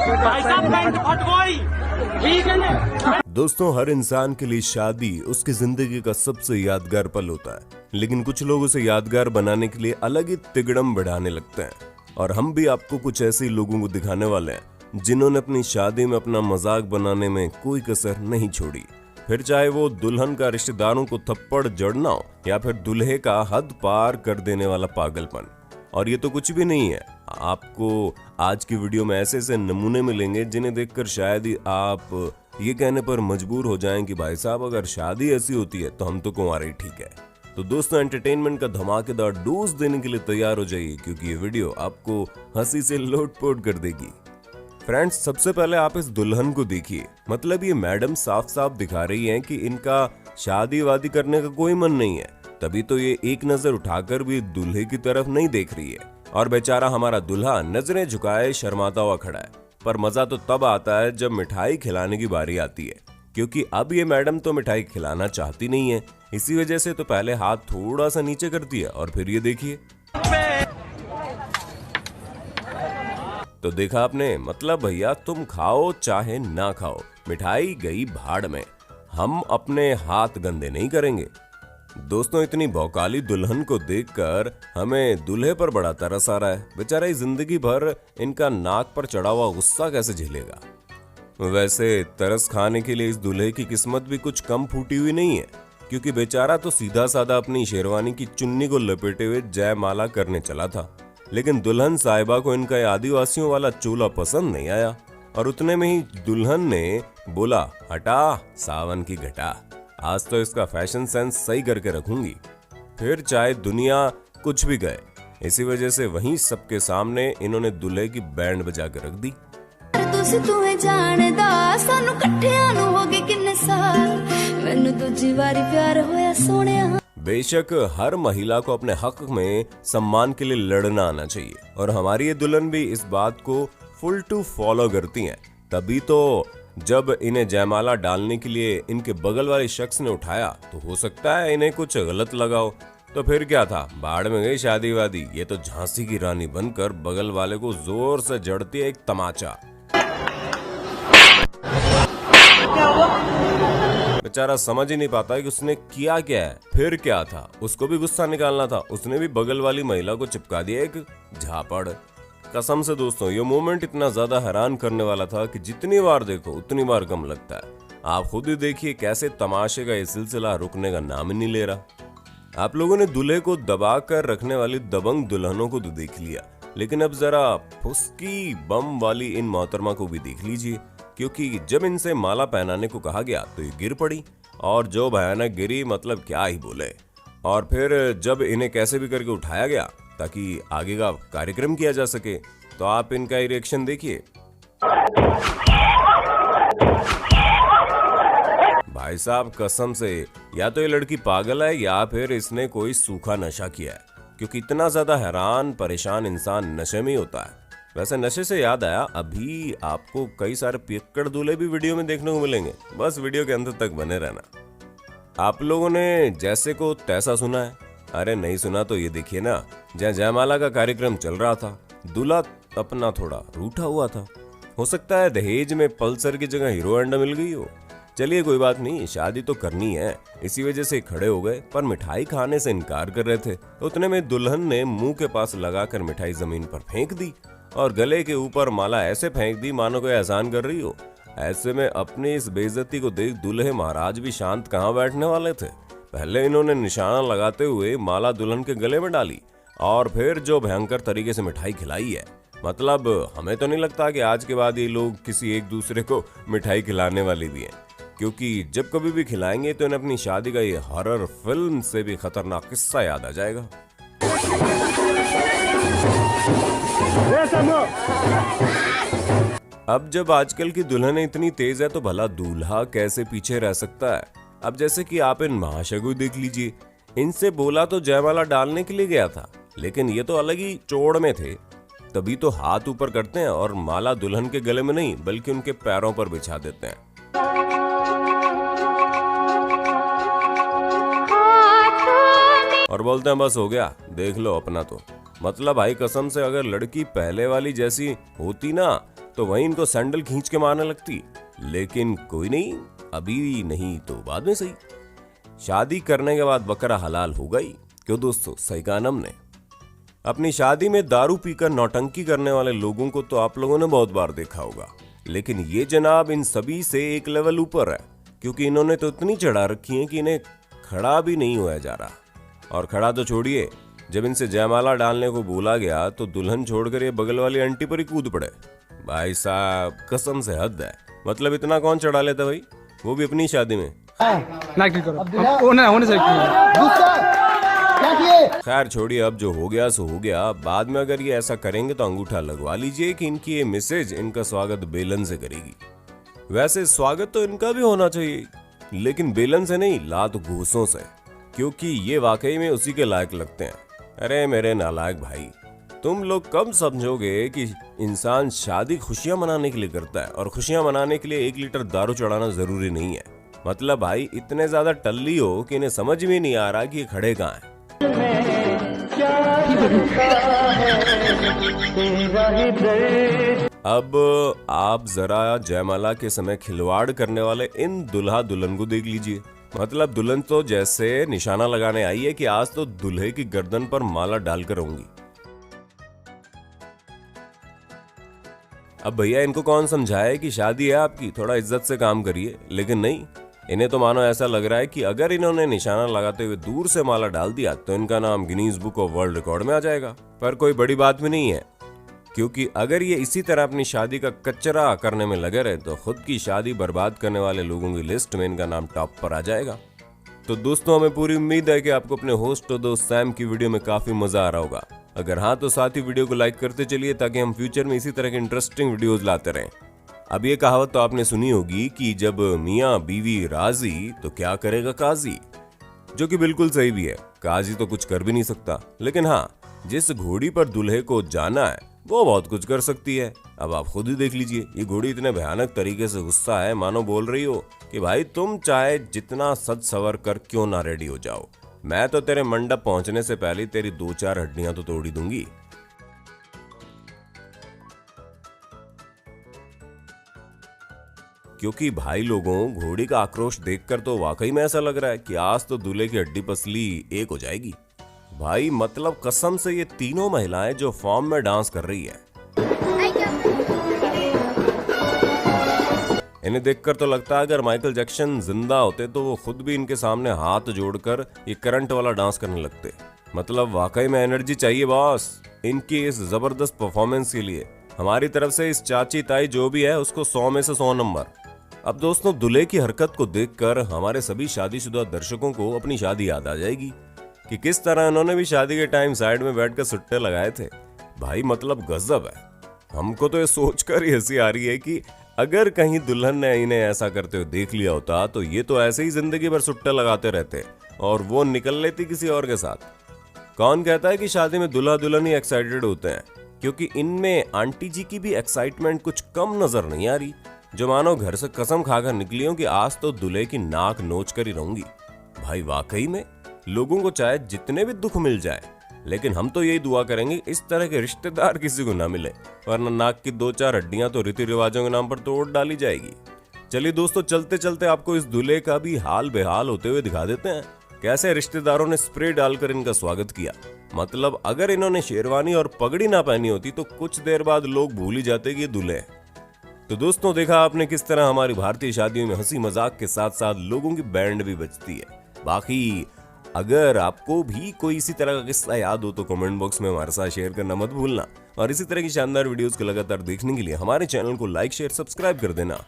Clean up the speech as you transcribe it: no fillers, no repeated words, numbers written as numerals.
भाई साहब पैंट फट गई, ठीक है ना। दोस्तों, हर इंसान के लिए शादी उसकी जिंदगी का सबसे यादगार पल होता है, लेकिन कुछ लोग उसे यादगार बनाने के लिए अलग ही तिगड़म बढ़ाने लगते हैं। और हम भी आपको कुछ ऐसे लोगों को दिखाने वाले हैं जिन्होंने अपनी शादी में अपना मजाक बनाने में कोई कसर नहीं छोड़ी, फिर चाहे वो दुल्हन का रिश्तेदारों को थप्पड़ जड़ना हो या फिर दूल्हे का हद पार कर देने वाला पागलपन। और ये तो कुछ भी नहीं है, आपको आज की वीडियो में ऐसे ऐसे नमूने मिलेंगे जिन्हें देखकर शायद ही आप ये कहने पर मजबूर हो जाएं कि भाई साहब अगर शादी ऐसी होती है तो हम तो कुंवारे ही ठीक है। तो दोस्तों, एंटरटेनमेंट का धमाकेदार डोज देने के लिए तैयार हो जाइए, क्योंकि ये वीडियो आपको हंसी से लोटपोट कर देगी। फ्रेंड्स, सबसे पहले आप इस दुल्हन को देखिए। मतलब ये मैडम साफ साफ दिखा रही हैं कि इनका शादी वादी करने का कोई मन नहीं है, तभी तो ये एक नजर उठाकर भी दूल्हे की तरफ नहीं देख रही है। और बेचारा हमारा दूल्हा नजरें झुकाए शर्माता हुआ खड़ा है। पर मजा तो तब आता है जब मिठाई खिलाने की बारी आती है, क्योंकि अब ये मैडम तो मिठाई खिलाना चाहती नहीं है। इसी वजह से तो पहले हाथ थोड़ा सा नीचे कर दिया और फिर ये देखिए। तो देखा आपने, मतलब भैया तुम खाओ चाहे ना खाओ, मिठाई गई भाड़ में, हम अपने हाथ गंदे नहीं करेंगे। दोस्तों, इतनी भौकाली दुल्हन को देखकर हमें दूल्हे पर बड़ा तरस आ रहा है। बेचारा जिंदगी भर इनका नाक पर चढ़ा हुआ गुस्सा कैसे झेलेगा। वैसे तरस खाने के लिए इस दूल्हे की किस्मत भी कुछ कम फूटी हुई नहीं है, क्योंकि बेचारा तो सीधा साधा अपनी शेरवानी की चुन्नी को लपेटे हुए जयमाला करने चला था, लेकिन दुल्हन साहिबा को इनका आदिवासियों वाला चोला पसंद नहीं आया। और उतने में ही दुल्हन ने बोला, हटा सावन की घटा, आज तो इसका फैशन सेंस सही करके रखूंगी, फिर चाहे दुनिया कुछ भी कहे। इसी वजह से वहीं सबके सामने इन्होंने दूल्हे की बैंड बजा के रख दी। बेशक हर महिला को अपने हक में सम्मान के लिए लड़ना आना चाहिए, और हमारी ये दुल्हन भी इस बात को फुल टू फॉलो करती हैं। तभी तो जब इन्हें जयमाला डालने के लिए इनके बगल वाले शख्स ने उठाया, तो हो सकता है इन्हें कुछ गलत लगा हो, तो फिर क्या था, भाड़ में गई शादी वादी। ये तो झांसी की रानी बनकर बगल वाले को जोर से जड़ती है एक तमाचा। बेचारा समझ ही नहीं पाता कि उसने किया क्या है। फिर क्या था, उसको भी गुस्सा निकालना था, उसने भी बगल वाली महिला को चिपका दिया एक झापड़। कसम से दोस्तों, ये मोमेंट इतना ज्यादा हैरान करने वाला था कि जितनी बार देखो उतनी बार कम लगता है। आप खुद ही देखिए कैसे तमाशे का ये सिलसिला रुकने का नाम ही नहीं ले रहा। आप लोगों ने दूल्हे को दबा कर रखने वाली दबंग दुल्हनों को तो देख लिया, लेकिन अब जरा फुस्की बम वाली इन मोहतरमा को भी देख लीजिए, क्योंकि जब इनसे माला पहनाने को कहा गया तो ये गिर पड़ी, और जो भयानक गिरी मतलब क्या ही बोले। और फिर जब इन्हें कैसे भी करके उठाया गया ताकि आगे का कार्यक्रम किया जा सके, तो आप इनका रिएक्शन देखिए। भाई साहब कसम से या तो ये लड़की पागल है या फिर इसने कोई सूखा नशा किया है, क्योंकि इतना ज्यादा हैरान परेशान इंसान नशे में ही होता है। वैसे नशे से याद आया, अभी आपको कई सारे पियक्कड़ दूल्हे भी वीडियो में देखने को मिलेंगे, बस वीडियो के अंत तक बने रहना। आप लोगों ने जैसे को तैसा सुना है? अरे नहीं सुना तो ये देखिए ना, जहाँ जयमाला का कार्यक्रम चल रहा था, दूल्हा अपना थोड़ा रूठा हुआ था। हो सकता है दहेज में पल्सर की जगह हीरो होंडा मिल गई हो। चलिए कोई बात नहीं, शादी तो करनी है, इसी वजह से खड़े हो गए, पर मिठाई खाने से इनकार कर रहे थे। उतने में दुल्हन ने मुंह के पास लगाकर मिठाई जमीन पर फेंक दी और गले के ऊपर माला ऐसे फेंक दी मानो कोई एहसान कर रही हो। ऐसे में अपनी इस बेइज्जती को देख दूल्हे महाराज भी शांत कहाँ बैठने वाले थे। पहले इन्होंने निशाना लगाते हुए माला दुल्हन के गले में डाली, और फिर जो भयंकर तरीके से मिठाई खिलाई है। मतलब हमें तो नहीं लगता कि आज के बाद ये लोग किसी एक दूसरे को मिठाई खिलाने वाले भी हैं, क्योंकि जब कभी भी खिलाएंगे तो इन्हें अपनी शादी का ये हॉरर फिल्म से भी खतरनाक किस्सा याद आ जाएगा। अब जब आजकल की दुल्हन इतनी तेज है तो भला दूल्हा कैसे पीछे रह सकता है। अब जैसे कि आप इन महाशय को देख लीजिए, इनसे बोला तो जयमाला डालने के लिए गया था, लेकिन ये तो अलग ही चोड़ में थे। तभी तो हाथ ऊपर करते हैं और माला दुल्हन के गले में नहीं बल्कि उनके पैरों पर बिछा देते हैं। और बोलते हैं बस हो गया, देख लो अपना तो। मतलब भाई कसम से अगर लड़की पहले वाली जैसी होती ना तो वहीं इनको सैंडल खींच के मारने लगती। लेकिन कोई नहीं, अभी नहीं तो बाद में सही। शादी करने के बाद बकरा हलाल होगा ही। क्यों दोस्तों, सही कहा ना हमने। अपनी शादी में दारू पीकर नौटंकी करने वाले लोगों को तो आप लोगों ने बहुत बार देखा होगा, लेकिन ये जनाब इन सभी से एक लेवल ऊपर है, क्योंकि इन्होंने तो इतनी चढ़ा रखी है कि इन्हें खड़ा भी नहीं हुआ जा रहा। और खड़ा तो छोड़िए, जब इनसे जयमाला डालने को बोला गया तो दुल्हन छोड़कर ये बगल वाली आंटी पर ही कूद पड़े। भाई साहब कसम से हद है। मतलब इतना कौन चढ़ा लेता भाई, वो भी अपनी शादी में। खैर छोड़िए, अब जो हो गया सो हो गया। बाद में अगर ये ऐसा करेंगे तो अंगूठा लगवा लीजिए कि इनकी ये मिसेज इनका स्वागत बेलन से करेगी। वैसे स्वागत तो इनका भी होना चाहिए, लेकिन बेलन से नहीं, लात घूसों से, क्योंकि ये वाकई में उसी के लायक लगते हैं। अरे मेरे नालायक भाई, तुम लोग कब समझोगे कि इंसान शादी खुशियां मनाने के लिए करता है और खुशियां मनाने के लिए 1 लीटर दारू चढ़ाना जरूरी नहीं है। मतलब भाई इतने ज्यादा टल्ली हो कि इन्हें समझ भी नहीं आ रहा कि ये खड़े कहाँ हैं। अब आप जरा जयमाला के समय खिलवाड़ करने वाले इन दुल्हा दुल्हन को देख लीजिए। मतलब दुल्हन तो जैसे निशाना लगाने आई है कि आज तो दूल्हे की गर्दन पर माला डालकर रहूंगी। अब भैया इनको कौन समझाए कि शादी है आपकी, थोड़ा इज्जत से काम करिए। लेकिन नहीं, इन्हें तो मानो ऐसा लग रहा है कि अगर इन्होंने निशाना लगाते हुए दूर से माला डाल दिया तो इनका नाम Guinness book of world record में आ जाएगा। पर कोई बड़ी बात भी नहीं है, क्योंकि अगर ये इसी तरह अपनी शादी का कचरा करने में लगे रहे तो खुद की शादी बर्बाद करने वाले लोगों की लिस्ट में इनका नाम टॉप पर आ जाएगा। तो दोस्तों, हमें पूरी उम्मीद है कि आपको अपने होस्ट और दोस्त सैम की वीडियो में काफी मजा आ रहा होगा। अगर हाँ तो साथ ही वीडियो को लाइक करते चलिए, ताकि हम फ्यूचर में इसी तरह के इंटरेस्टिंग वीडियोस लाते रहें। अब ये कहावत तो आपने सुनी होगी कि जब मियाँ बीवी राजी तो क्या करेगा काजी, जो कि बिल्कुल सही भी है। काजी तो कुछ कर भी नहीं सकता, लेकिन हाँ, जिस घोड़ी पर दूल्हे को जाना है वो बहुत कुछ कर सकती है। अब आप खुद ही देख लीजिए, ये घोड़ी इतने भयानक तरीके से गुस्सा है, मानो बोल रही हो कि भाई तुम चाहे जितना सज सवर कर क्यों ना रेडी हो जाओ, मैं तो तेरे मंडप पहुंचने से पहले तेरी 2-4 हड्डियां तो तोड़ ही दूंगी। क्योंकि भाई लोगों, घोड़ी का आक्रोश देखकर तो वाकई में ऐसा लग रहा है कि आज तो दूल्हे की हड्डी पसली एक हो जाएगी। भाई मतलब कसम से ये तीनों महिलाएं जो फॉर्म में डांस कर रही है, इन्हें देखकर तो लगता है अगर माइकल जैक्सन जिंदा होते तो वो खुद भी इनके सामने हाथ जोड़कर ये करंट वाला डांस करने लगते। मतलब वाकई में एनर्जी चाहिए बॉस इनकी इस जबरदस्त परफॉर्मेंस के लिए। हमारी तरफ से इस चाची ताई जो भी है उसको 100 में से 100 नंबर। अब दोस्तों, दूल्हे की हरकत को देखकर हमारे सभी शादीशुदा दर्शकों को अपनी शादी याद आ जाएगी कि किस तरह इन्होंने भी शादी के टाइम साइड में बैठकर सुट्टे लगाए थे। भाई मतलब गजब है। हमको तो ये सोचकर ही हंसी आ रही है कि अगर कहीं दुल्हन ने इन्हें ऐसा करते हुए देख लिया होता तो ये तो ऐसे ही जिंदगी भर सुट्टे लगाते रहते और वो निकल लेती किसी और के साथ। कौन कहता है कि शादी में दूल्हा दुल्हन ही एक्साइटेड होते हैं, क्योंकि इनमें आंटी जी की भी एक्साइटमेंट कुछ कम नजर नहीं आ रही, जो मानो घर से कसम खाकर निकली हो कि आज तो दूल्हे की नाक नोच कर ही रहूंगी। भाई वाकई में लोगों को चाहे जितने भी दुख मिल जाए, लेकिन हम तो यही दुआ करेंगे इस तरह के रिश्तेदार किसी को ना मिले, वरना नाक की 2-4 हड्डियां तो रीति रिवाजों के नाम पर तोड़ डाली जाएगी। चलिए दोस्तों, चलते चलते आपको इस दूल्हे का भी हाल बेहाल होते हुए दिखा देते हैं, कैसे रिश्तेदारों ने स्प्रे डालकर इनका स्वागत किया। मतलब अगर इन्होंने शेरवानी और पगड़ी ना पहनी होती तो कुछ देर बाद लोग भूल ही जाते कि ये दूल्हे हैं। तो दोस्तों, देखा आपने किस तरह हमारी भारतीय शादियों में हंसी मजाक के साथ साथ लोगों की बैंड भी बजती है। बाकी अगर आपको भी कोई इसी तरह का किस्सा याद हो तो कमेंट बॉक्स में हमारे साथ शेयर करना मत भूलना, और इसी तरह की शानदार वीडियोस को लगातार देखने के लिए हमारे चैनल को लाइक शेयर सब्सक्राइब कर देना।